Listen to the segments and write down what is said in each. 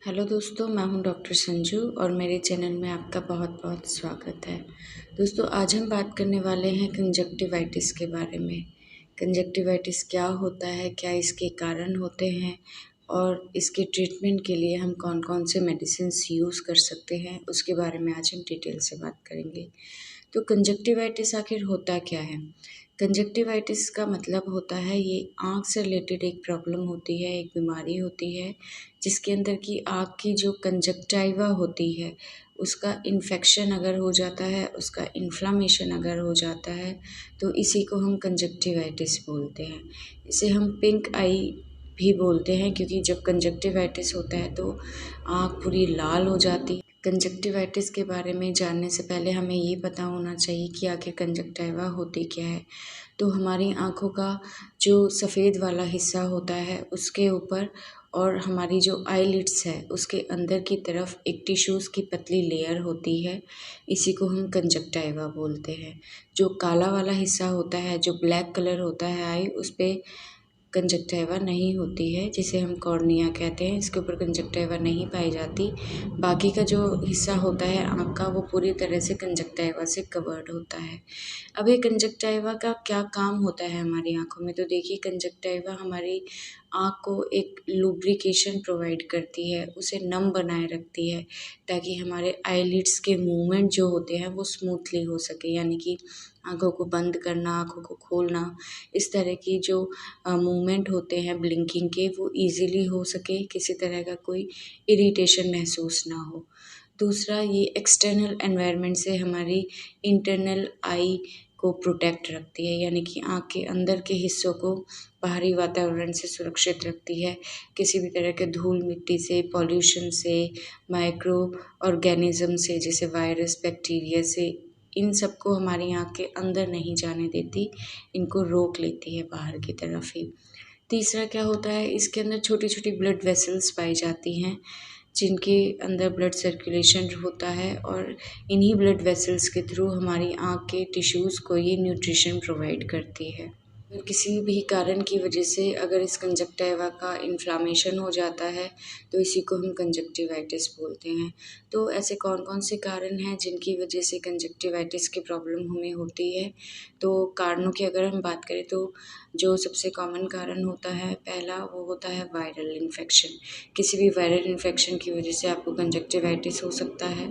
Hello दोस्तों, मैं हूं डॉक्टर संजू और मेरे चैनल में आपका बहुत बहुत स्वागत है। दोस्तों, आज हम बात करने वाले हैं कंजक्टिवाइटिस के बारे में। कंजक्टिवाइटिस क्या होता है, क्या इसके कारण होते हैं और इसके ट्रीटमेंट के लिए हम कौन कौन से मेडिसिन्स यूज़ कर सकते हैं, उसके बारे में आज हम डिटेल से बात करेंगे। तो कंजक्टिवाइटिस आखिर होता क्या है? कंजक्टिवाइटिस का मतलब होता है ये आँख से रिलेटेड एक प्रॉब्लम होती है, एक बीमारी होती है जिसके अंदर की आँख की जो कंजक्टाइवा होती है उसका इन्फेक्शन अगर हो जाता है, उसका इन्फ्लामेशन अगर हो जाता है तो इसी को हम कंजक्टिवाइटिस बोलते हैं। इसे हम पिंक आई भी बोलते हैं क्योंकि जब कंजक्टिवाइटिस होता है तो आँख पूरी लाल हो जाती है। कंजक्टिवाइटिस के बारे में जानने से पहले हमें ये पता होना चाहिए कि आखिर कंजक्टाइवा होती क्या है। तो हमारी आँखों का जो सफ़ेद वाला हिस्सा होता है उसके ऊपर और हमारी जो आईलिड्स है उसके अंदर की तरफ एक टिश्यूज़ की पतली लेयर होती है, इसी को हम कंजक्टाइवा बोलते हैं। जो काला वाला हिस्सा होता है, जो ब्लैक कलर होता है आई, उस पे कंजक्टाइवा नहीं होती है, जिसे हम कॉर्निया कहते हैं। इसके ऊपर कंजक्टाइवा नहीं पाई जाती। बाकी का जो हिस्सा होता है आँख का वो पूरी तरह से कंजक्टाइवा से कवर्ड होता है। अब ये कंजक्टाइवा का क्या काम होता है हमारी आँखों में? तो देखिए, कंजक्टाइवा हमारी आँख को एक लुब्रिकेशन प्रोवाइड करती है, उसे नम बनाए रखती है ताकि हमारे आईलिड्स के मूवमेंट जो होते हैं वो स्मूथली हो सके, यानी कि आँखों को बंद करना, आँखों को खोलना, इस तरह की जो मूवमेंट होते हैं ब्लिंकिंग के वो ईज़िली हो सके, किसी तरह का कोई इरिटेशन महसूस ना हो। दूसरा, ये एक्सटर्नल एनवायरनमेंट से हमारी इंटरनल आई को प्रोटेक्ट रखती है, यानी कि आँख के अंदर के हिस्सों को बाहरी वातावरण से सुरक्षित रखती है, किसी भी तरह के धूल मिट्टी से, पॉल्यूशन से, माइक्रो ऑर्गेनिज़्म से जैसे वायरस, बैक्टीरिया से, इन सबको हमारी आँख के अंदर नहीं जाने देती, इनको रोक लेती है बाहर की तरफ ही। तीसरा क्या होता है, इसके अंदर छोटी-छोटी ब्लड वेसल्स पाई जाती हैं, जिनके अंदर ब्लड सर्कुलेशन होता है और इन्हीं ब्लड वेसल्स के थ्रू हमारी आँख के टिश्यूज़ को ये न्यूट्रिशन प्रोवाइड करती है। अगर किसी भी कारण की वजह से अगर इस कंजक्टिवा का इन्फ्लामेशन हो जाता है तो इसी को हम कंजक्टिवाइटिस बोलते हैं। तो ऐसे कौन-कौन से कारण हैं जिनकी वजह से कंजक्टिवाइटिस की प्रॉब्लम हमें होती है? तो कारणों की अगर हम बात करें तो जो सबसे कॉमन कारण होता है पहला, वो होता है वायरल इन्फेक्शन। किसी भी वायरल इन्फेक्शन की वजह से आपको कंजक्टिवाइटिस हो सकता है।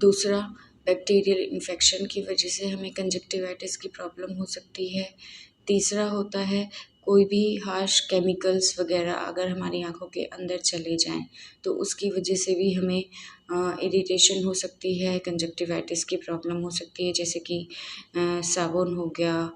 दूसरा, बैक्टीरियल इन्फेक्शन की वजह से हमें कंजक्टिवाइटिस की प्रॉब्लम हो सकती है। तीसरा होता है कोई भी हार्श केमिकल्स वगैरह अगर हमारी आँखों के अंदर चले जाएँ तो उसकी वजह से भी हमें इरिटेशन हो सकती है, कंजक्टिवाइटिस की प्रॉब्लम हो सकती है, जैसे कि साबुन हो गया,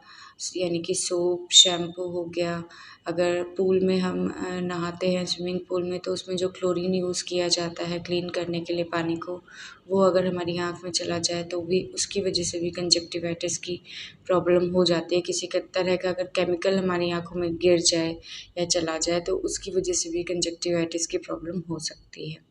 यानी कि सोप, शैम्पू हो गया। अगर पूल में हम नहाते हैं स्विमिंग पूल में तो उसमें जो क्लोरीन यूज़ किया जाता है क्लीन करने के लिए पानी को, वो अगर हमारी आँख में चला जाए तो भी उसकी वजह से भी कंजक्टिवाइटिस की प्रॉब्लम हो जाती है। किसी का तरह का अगर केमिकल हमारी आँखों में गिर जाए या चला जाए तो उसकी वजह से भी कंजक्टिवाइटिस की प्रॉब्लम हो सकती है।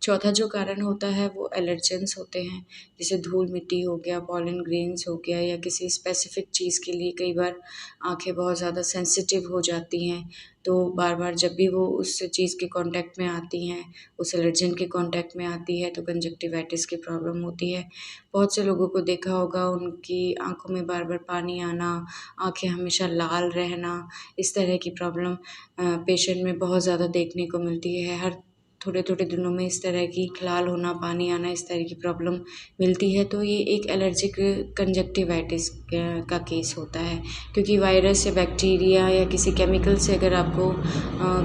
चौथा जो कारण होता है वो एलर्जेंस होते हैं, जैसे धूल-मिट्टी हो गया, पॉलन ग्रेन्स हो गया या किसी स्पेसिफ़िक चीज़ के लिए कई बार आँखें बहुत ज़्यादा सेंसिटिव हो जाती हैं, तो बार-बार जब भी वो उस चीज़ के कॉन्टैक्ट में आती हैं, उस एलर्जेन के कॉन्टैक्ट में आती है तो कंजक्टिवाइटिस की प्रॉब्लम होती है। बहुत से लोगों को देखा होगा उनकी आँखों में बार-बार पानी आना, आँखें हमेशा लाल रहना, इस तरह की प्रॉब्लम पेशेंट में बहुत ज़्यादा देखने को मिलती है। हर थोड़े-थोड़े दिनों में इस तरह की लाल होना, पानी आना, इस तरह की प्रॉब्लम मिलती है, तो ये एक एलर्जिक कंजक्टिवाइटिस का केस होता है। क्योंकि वायरस या बैक्टीरिया या किसी केमिकल से अगर आपको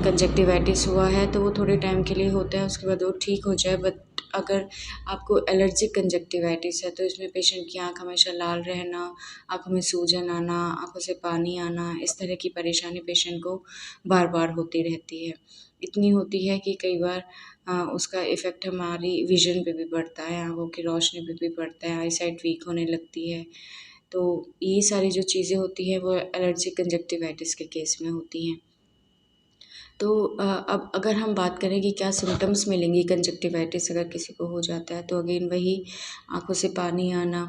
कंजक्टिवाइटिस हुआ है तो वो थोड़े टाइम के लिए होता है, उसके बाद वो ठीक हो जाए। बट अगर आपको एलर्जिक कंजक्टिवाइटिस है तो इसमें पेशेंट की आँख हमेशा लाल रहना, आँखों में सूजन आना, आँखों से पानी आना, इस तरह की परेशानी पेशेंट को बार-बार होती रहती है। इतनी होती है कि कई बार उसका इफ़ेक्ट हमारी विज़न पे भी पड़ता है, आँखों की रोशनी पे भी पड़ता है, आईसाइट वीक होने लगती है। तो ये सारी जो चीज़ें होती हैं वो एलर्जिक कंजक्टिवाइटिस के केस में होती हैं। तो अब अगर हम बात करें कि क्या सिम्पटम्स मिलेंगी कंजक्टिवाइटिस अगर किसी को हो जाता है, तो अगेन वही आँखों से पानी आना,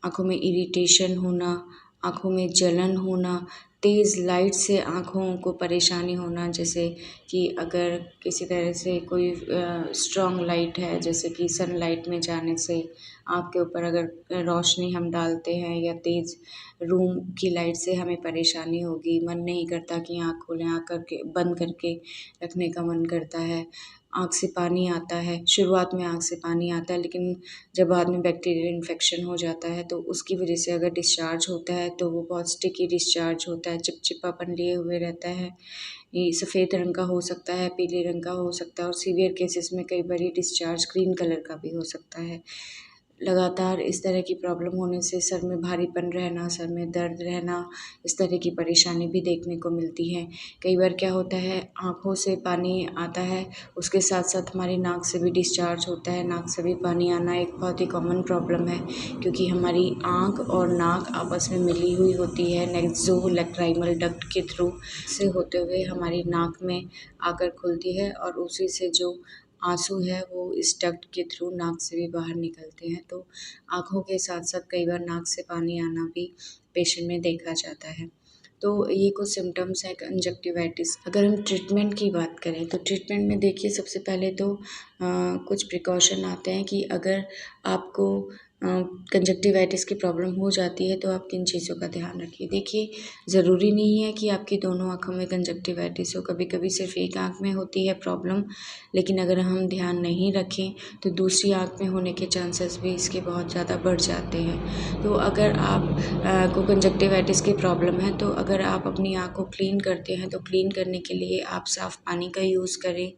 आँखों में इरिटेशन होना, आँखों में जलन होना, तेज़ लाइट से आँखों को परेशानी होना, जैसे कि अगर किसी तरह से कोई स्ट्रॉन्ग लाइट है, जैसे कि सनलाइट में जाने से आँख के ऊपर अगर रोशनी हम डालते हैं, या तेज़ रूम की लाइट से हमें परेशानी होगी, मन नहीं करता कि आँख खोलें, आँख करके बंद करके रखने का मन करता है। आँख से पानी आता है, शुरुआत में आँख से पानी आता है, लेकिन जब बाद में बैक्टीरियल इन्फेक्शन हो जाता है तो उसकी वजह से अगर डिस्चार्ज होता है तो वो बहुत स्टिकी डिस्चार्ज होता है, चिपचिपापन लिए हुए रहता है। ये सफ़ेद रंग का हो सकता है, पीले रंग का हो सकता है, और सीवियर केसेस में कई बार डिस्चार्ज ग्रीन कलर का भी हो सकता है। लगातार इस तरह की प्रॉब्लम होने से सर में भारीपन रहना, सर में दर्द रहना, इस तरह की परेशानी भी देखने को मिलती है। कई बार क्या होता है, आँखों से पानी आता है, उसके साथ-साथ हमारी नाक से भी डिस्चार्ज होता है, नाक से भी पानी आना एक बहुत ही कॉमन प्रॉब्लम है, क्योंकि हमारी आँख और नाक आपस में मिली हुई होती है नेज़ोलैक्राइमल डक्ट के थ्रू से होते हुए हमारी नाक में आकर खुलती है, और उसी से जो आँसू है वो इस डक्ट के थ्रू नाक से भी बाहर निकलते हैं। तो आँखों के साथ-साथ कई बार नाक से पानी आना भी पेशेंट में देखा जाता है। तो ये कुछ सिम्पटम्स हैं कंजक्टिवाइटिस। अगर हम ट्रीटमेंट की बात करें तो ट्रीटमेंट में देखिए, सबसे पहले तो कुछ प्रिकॉशन आते हैं कि अगर आपको कंजक्टिवाइटिस की प्रॉब्लम हो जाती है तो आप किन चीज़ों का ध्यान रखिए। देखिए, ज़रूरी नहीं है कि आपकी दोनों आँखों में कंजक्टिवाइटिस हो, कभी-कभी सिर्फ़ एक आँख में होती है प्रॉब्लम, लेकिन अगर हम ध्यान नहीं रखें तो दूसरी आँख में होने के चांसेस भी इसके बहुत ज़्यादा बढ़ जाते हैं। तो अगर आप को कंजक्टिवाइटिस की प्रॉब्लम है तो अगर आप अपनी आँख को क्लीन करते हैं तो क्लीन करने के लिए आप साफ़ पानी का यूज़ करें।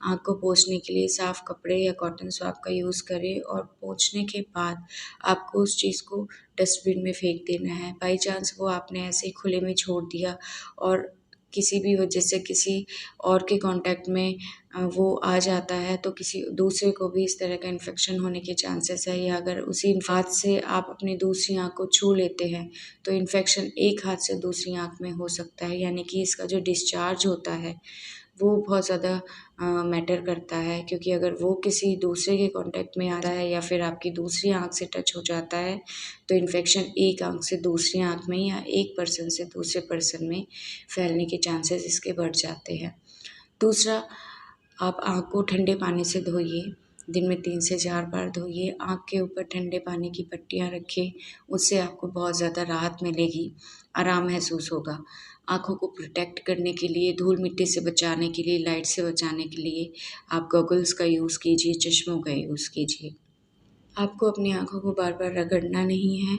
आँख को पोंछने के लिए साफ़ कपड़े या कॉटन स्वैब का यूज़ करें, और पोंछने के बाद आपको उस चीज़ को डस्टबिन में फेंक देना है। बाई चांस वो आपने ऐसे ही खुले में छोड़ दिया और किसी भी वजह से किसी और के कॉन्टैक्ट में वो आ जाता है, तो किसी दूसरे को भी इस तरह का इन्फेक्शन होने के चांसेस है, या अगर उसी हाथ से आप अपनी दूसरी आँख को छू लेते हैं तो इन्फेक्शन एक हाथ से दूसरी आँख में हो सकता है, यानी कि इसका जो डिस्चार्ज होता है वो बहुत ज़्यादा मैटर करता है, क्योंकि अगर वो किसी दूसरे के कॉन्टैक्ट में आता है या फिर आपकी दूसरी आँख से टच हो जाता है तो इन्फेक्शन एक आँख से दूसरी आँख में या एक पर्सन से दूसरे पर्सन में फैलने के चांसेस इसके बढ़ जाते हैं। दूसरा, आप आँख को ठंडे पानी से धोइए, दिन में 3 से 4 बार धोइए, आँख के ऊपर ठंडे पानी की पट्टियाँ रखें, उससे आपको बहुत ज़्यादा राहत मिलेगी, आराम महसूस होगा। आँखों को प्रोटेक्ट करने के लिए, धूल-मिट्टी से बचाने के लिए, लाइट से बचाने के लिए आप गॉगल्स का यूज़ कीजिए, चश्मों का यूज़ कीजिए। आपको अपनी आँखों को बार-बार रगड़ना नहीं है,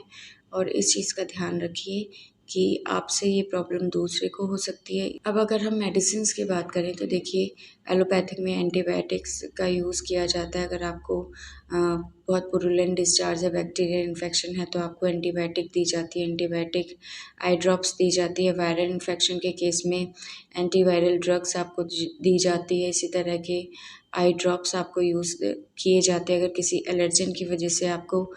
और इस चीज़ का ध्यान रखिए कि आपसे ये प्रॉब्लम दूसरे को हो सकती है। अब अगर हम मेडिसिन्स की बात करें तो देखिए, एलोपैथिक में एंटीबायोटिक्स का यूज़ किया जाता है। अगर आपको बहुत पुरुलेंट डिस्चार्ज है, बैक्टीरियल इन्फेक्शन है, तो आपको एंटीबायोटिक दी जाती है। एंटीबायोटिक आई ड्रॉप्स दी जाती है। वायरल इन्फेक्शन के केस में एंटीवायरल ड्रग्स आपको दी जाती है। इसी तरह के आई ड्रॉप्स आपको यूज़ किए जाते हैं। अगर किसी एलर्जन की वजह से आपको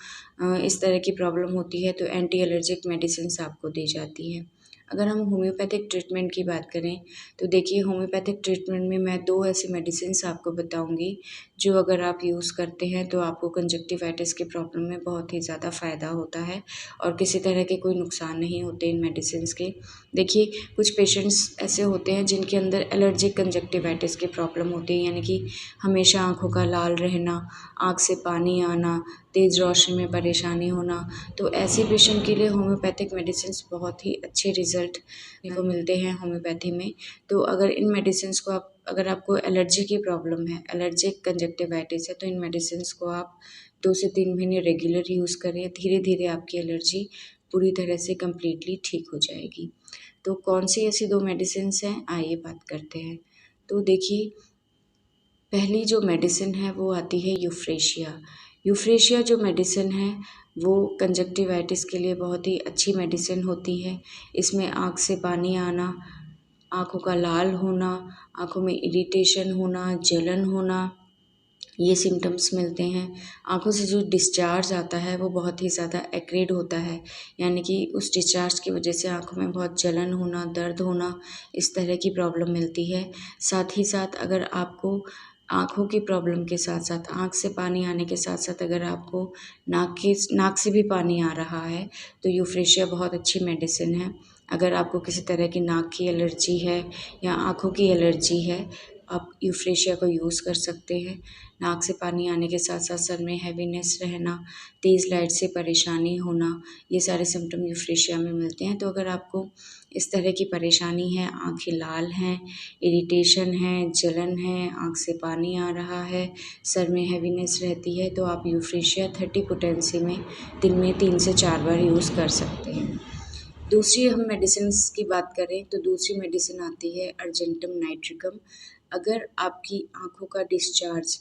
इस तरह की प्रॉब्लम होती है तो एंटी एलर्जिक मेडिसिन्स आपको दी जाती हैं। अगर हम होम्योपैथिक ट्रीटमेंट की बात करें तो देखिए, होम्योपैथिक ट्रीटमेंट में मैं 2 ऐसी मेडिसिन्स आपको बताऊँगी जो अगर आप यूज़ करते हैं तो आपको कंजक्टिवाइटिस की प्रॉब्लम में बहुत ही ज़्यादा फ़ायदा होता है, और किसी तरह के कोई नुकसान नहीं होते इन मेडिसिन्स के। देखिए, कुछ पेशेंट्स ऐसे होते हैं जिनके अंदर एलर्जिक कंजक्टिवाइटिस की प्रॉब्लम होती है, यानी कि हमेशा आँखों का लाल रहना, आँख से पानी आना, तेज़ रोशनी में परेशानी होना। तो ऐसे पेशेंट के लिए होम्योपैथिक मेडिसिन्स बहुत ही अच्छे रिज़ल्ट को मिलते हैं होम्योपैथी में। तो अगर इन मेडिसिन्स को अगर आपको एलर्जी की प्रॉब्लम है, एलर्जिक कंजक्टिवाइटिस है, तो इन मेडिसिन्स को आप 2 से 3 महीने रेगुलर यूज़ करें। धीरे-धीरे आपकी एलर्जी पूरी तरह से कंप्लीटली ठीक हो जाएगी। तो कौन-सी ऐसी 2 मेडिसिन्स हैं, आइए बात करते हैं। तो देखिए, पहली जो मेडिसिन है वो आती है यूफ्रेशिया। यूफ्रेशिया जो मेडिसिन है वो कंजक्टिवाइटिस के लिए बहुत ही अच्छी मेडिसिन होती है। इसमें आँख से पानी आना, आँखों का लाल होना, आँखों में इरिटेशन होना, जलन होना, ये सिम्पटम्स मिलते हैं। आँखों से जो डिस्चार्ज आता है वो बहुत ही ज़्यादा एक्रिड होता है, यानी कि उस डिस्चार्ज की वजह से आँखों में बहुत जलन होना, दर्द होना, इस तरह की प्रॉब्लम मिलती है। साथ ही साथ अगर आपको आँखों की प्रॉब्लम के साथ-साथ, आँख से पानी आने के साथ-साथ अगर आपको नाक से भी पानी आ रहा है तो यूफ्रेशिया बहुत अच्छी मेडिसिन है। अगर आपको किसी तरह की नाक की एलर्जी है या आँखों की एलर्जी है, आप यूफ्रेशिया को यूज़ कर सकते हैं। नाक से पानी आने के साथ साथ सर में हैवीनेस रहना, तेज़ लाइट से परेशानी होना, ये सारे सिम्पटम यूफ्रेशिया में मिलते हैं। तो अगर आपको इस तरह की परेशानी है, आँखें लाल हैं, इरिटेशन है, जलन है, आँख से पानी आ रहा है, सर में हैवीनेस रहती है, तो आप यूफ्रेशिया 30 पोटेंसी में दिन में 3 से 4 बार यूज़ कर सकते हैं। दूसरी हम मेडिसिन्स की बात करें तो दूसरी मेडिसिन आती है अर्जेंटम नाइट्रिकम। अगर आपकी आँखों का डिस्चार्ज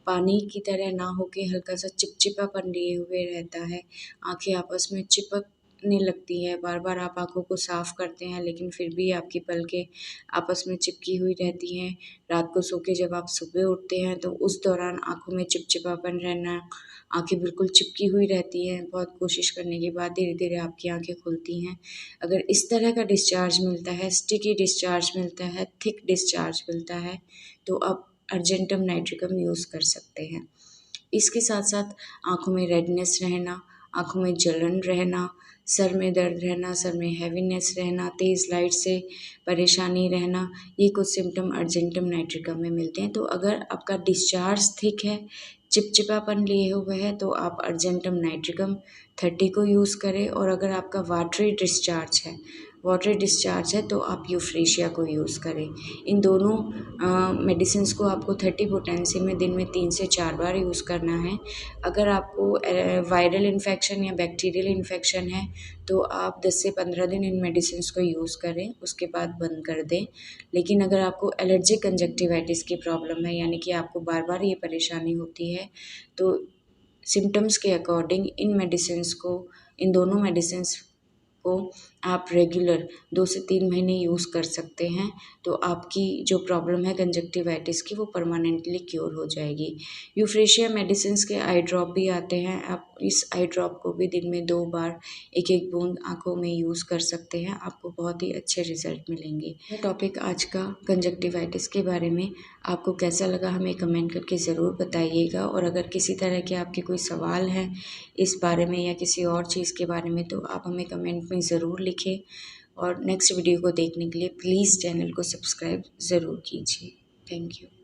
पानी की तरह ना होके हल्का सा चिपचिपापन लिए हुए रहता है, आँखें आपस में चिपकने लगती है, बार-बार आप आँखों को साफ़ करते हैं लेकिन फिर भी आपकी पलकें आपस में चिपकी हुई रहती हैं। रात को सो के जब आप सुबह उठते हैं तो उस दौरान आँखों में चिपचिपापन रहना, आँखें बिल्कुल चिपकी हुई रहती हैं, बहुत कोशिश करने के बाद धीरे-धीरे आपकी आँखें खुलती हैं। अगर इस तरह का डिस्चार्ज मिलता है, स्टिकी डिस्चार्ज मिलता है, थिक डिस्चार्ज मिलता है, तो आप अर्जेंटम नाइट्रिकम यूज़ कर सकते हैं। इसके साथ-साथ आँखों में रेडनेस रहना, आँखों में जलन रहना, सर में दर्द रहना, सर में हैवीनेस रहना, तेज़ लाइट से परेशानी रहना, ये कुछ सिम्पटम अर्जेंटम नाइट्रिकम में मिलते हैं। तो अगर आपका डिस्चार्ज थिक है, चिपचिपापन लिए हुए है, तो आप अर्जेंटम नाइट्रिकम 30 को यूज़ करें और अगर आपका वाटरी डिस्चार्ज है तो आप यूफ्रेशिया को यूज़ करें। इन दोनों मेडिसिन्स को आपको 30 पोटेंसी में दिन में 3 से 4 बार यूज़ करना है। अगर आपको वायरल इन्फेक्शन या बैक्टीरियल इन्फेक्शन है तो आप 10 से 15 दिन इन मेडिसिन्स को यूज़ करें, उसके बाद बंद कर दें। लेकिन अगर आपको एलर्जिक कंजक्टिवाइटिस की प्रॉब्लम है, यानी कि आपको बार-बार ये परेशानी होती है, तो सिम्पटम्स के अकॉर्डिंग इन दोनों मेडिसिन्स को आप रेगुलर 2 से 3 महीने यूज़ कर सकते हैं, तो आपकी जो प्रॉब्लम है कंजक्टिवाइटिस की वो परमानेंटली क्योर हो जाएगी। यूफ्रेशिया मेडिसिन्स के आई ड्रॉप भी आते हैं, आप इस आई ड्रॉप को भी दिन में 2 बार 1-1 बूँद आँखों में यूज़ कर सकते हैं, आपको बहुत ही अच्छे रिज़ल्ट मिलेंगे। यह टॉपिक आज का कंजक्टिवाइटिस के बारे में आपको कैसा लगा हमें कमेंट करके ज़रूर बताइएगा और अगर किसी तरह के आपके कोई सवाल हैं इस बारे में या किसी और चीज़ के बारे में तो आप हमें कमेंट में ज़रूर लिखें और नेक्स्ट वीडियो को देखने के लिए प्लीज़ चैनल को सब्सक्राइब ज़रूर कीजिए। Thank you.